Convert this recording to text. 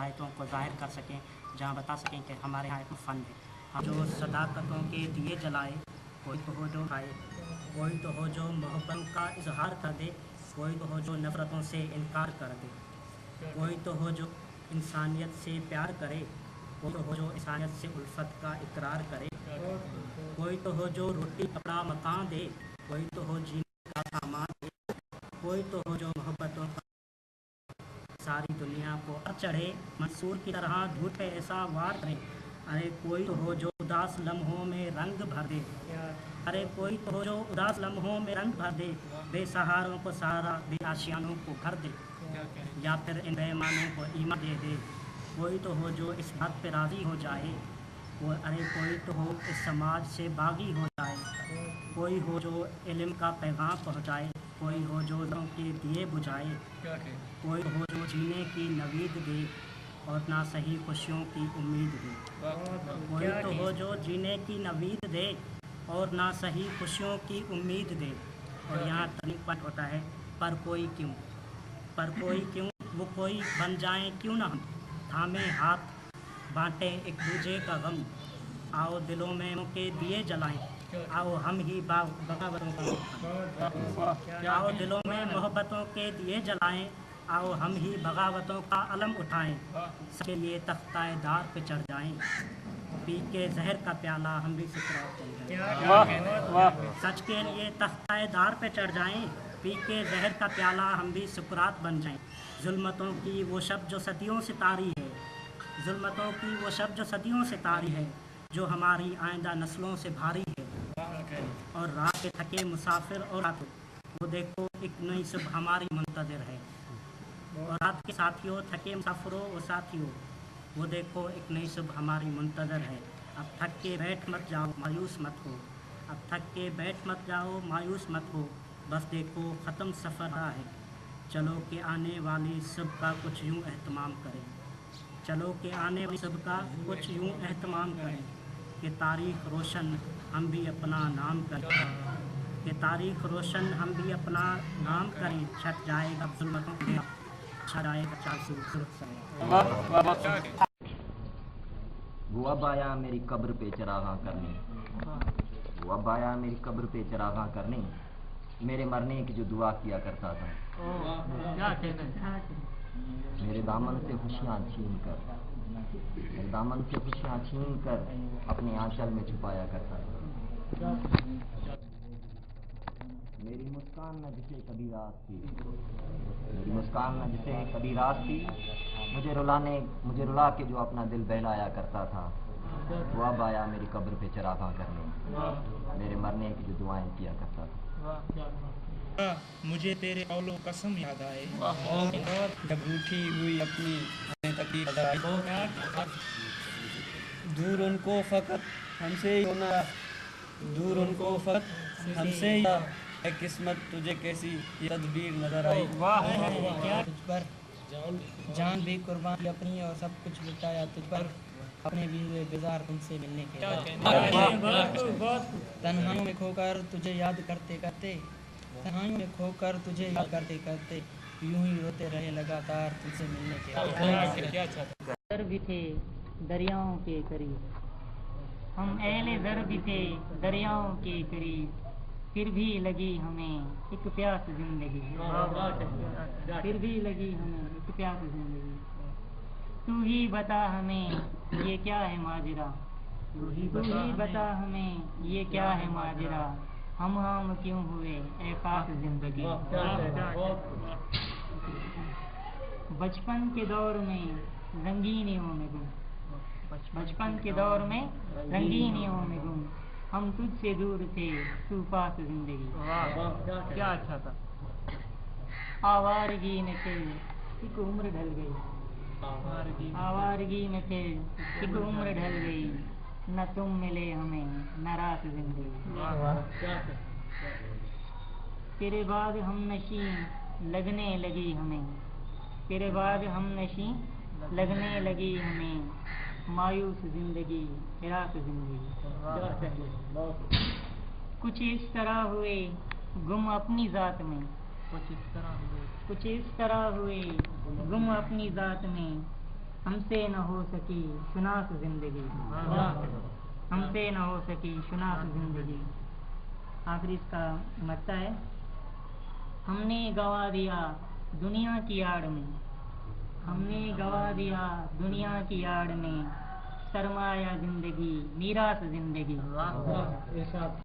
सलाहियतों को ज़ाहिर कर सकें, जहाँ बता सकें कि हमारे यहाँ एक फ़न है। हम जो सदाकतों के दिए जलाए, कोई तो हो जो खाए, कोई तो हो जो मोहब्बत का इजहार कर दे, कोई तो हो जो नफ़रतों से इनकार कर दे, कोई तो हो जो इंसानियत से प्यार करे, कोई तो हो जो इंसानियत से उल्फत का इकरार करे, कोई तो हो जो रोटी कपड़ा मकान दे, कोई तो हो जीने का सामान दे, कोई तो हो जो मोहब्बतों का सारी दुनिया को चढ़े, मंसूर की तरह धूप पे ऐसा वार करे। अरे कोई तो हो जो उदास लम्हों में रंग भर दे, अरे कोई तो हो जो उदास लम्हों में रंग भर दे, बेसहारों को सहारा दे, आशियानों को घर दे, या फिर इन बेईमानों को ईमान दे दे। कोई तो हो जो इस बात पे राज़ी हो जाए, अरे कोई तो हो इस समाज से बागी हो जाए, कोई हो जो इल्म का पैगाम पहुँचाए, कोई हो जो लोगों के दिए बुझाए, कोई हो जो जीने की नवीद दे और ना सही खुशियों की उम्मीद दे, कोई तो हो जो जीने की नवीद दे और ना सही खुशियों की उम्मीद दे। और यहाँ टर्निंग पॉइंट होता है, पर कोई क्यों, पर कोई क्यों, वो कोई बन जाए क्यों ना हम, थामे हाथ बांटें एक दूजे का गम, आओ दिलों में के दिए जलाएं, आओ हम ही बगावतों का, आओ दिलों में मोहब्बतों के दिए जलाएं, आओ हम ही बगावतों का अलम उठाएं, सबके लिए तख्ताए दार पे चढ़ जाएं, पी के जहर का प्याला हम भी सुकरात बन जाएं, सच के लिए तख्ताए दार पे चढ़ जाएं, पी के जहर का प्याला हम भी सुकरात बन जाएं। जुल्मतों की वो शब जो सदियों से तारी है, जुल्मतों की वो शब जो सदियों से तारी है, जो हमारी आइंदा नस्लों से भारी है, और रात के थके मुसाफिर और रात वो देखो एक नई सुबह हमारी मुंतज़िर है, और रात के साथियों थके मुसाफिरों और साथियों, वो देखो एक नई सुबह हमारी मुंतज़िर है। अब थक के बैठ मत जाओ मायूस मत हो, अब थक के बैठ मत जाओ मायूस मत हो, बस देखो ख़त्म सफ़र रहा है, चलो कि आने वाली सुबह का कुछ यूँ एहतमाम करें, चलो कि आने वाली सुबह का कुछ यूँ एहतमाम करें, कि तारीख़ रोशन हम भी अपना नाम करें, कि तारीख़ रोशन हम भी अपना नाम करें, छट जाएगा जुल्मतों का, छा जाएगा चासू सुर्ख समय। वो अब आया मेरी कब्र पे चरागा करने, वो अब आया मेरी कब्र पे चरागा करने, मेरे मरने की जो दुआ किया करता था, मेरे दामन से खुशियाँ छीन कर, मेरे दामन से खुशियाँ छीन कर अपने आंचल में छुपाया करता था। मेरी मुस्कान न जिसे कभी रास थी, मेरी मुस्कान न जिसे कभी रास थी, मुझे रुला के जो अपना दिल बहलाया करता था, वो अब आया मेरी कब्र पे चरागा करने, मेरे मरने की जो दुआएं किया करता था। मुझे तेरे कौलो कसम याद आए, जब रूठी हुई अपनी तकदीर दूर उनको फकत हमसे होना, दूर उनको फकत हमसे है किस्मत, तुझे कैसी ये तदबीर नजर आई। क्या तुझ पर जान भी कुर्बान की अपनी और सब कुछ लुटाया तुझ पर, अपने भी हुए बेजार तुमसे मिलने के बाद, तन्हाइयों में खोकर तुझे याद करते करते, तन्हाइयों में खोकर तुझे याद करते करते, यूं ही रोते रहे लगातार तुझसे मिलने के बाद। दर भी थे दरियाओं के करीब, हम अहले दर भी थे दरियाओं के करीब, फिर भी लगी हमें एक प्यास जिंदगी, फिर भी लगी हमें एक प्यास जिंदगी, तू ही बता हमें ये क्या है माजरा, तू ही बता हमें ये क्या है माजरा, हम क्यों हुए ए खास जिंदगी। बचपन के दौर में रंगीनियों में गुम, बचपन के दौर में रंगीनियों में गुम, हम तुझसे दूर थे तू पास जिंदगी। क्या अच्छा था। आवारगी में थे एक उम्र ढल गई, आवारगी में थे एक उम्र ढल गई, न तुम मिले हमें न रात जिंदगी, तेरे बाद हम नशी लगने लगी हमें, तेरे बाद हम नशी लगने लगी हमें, मायूस जिंदगी हिरास जिंदगी। कुछ इस तरह हुए गुम अपनी जात में, कुछ इस तरह हुए गुम अपनी जात में, ہم سے نہ ہو سکی شناس زندگی، ہم سے نہ ہو سکی شناس زندگی۔ آخری اس کا مقطع ہے، ہم نے گوا دیا دنیا کی آڑ میں، ہم نے گوا دیا دنیا کی آڑ میں، سرمایہ زندگی میراث زندگی۔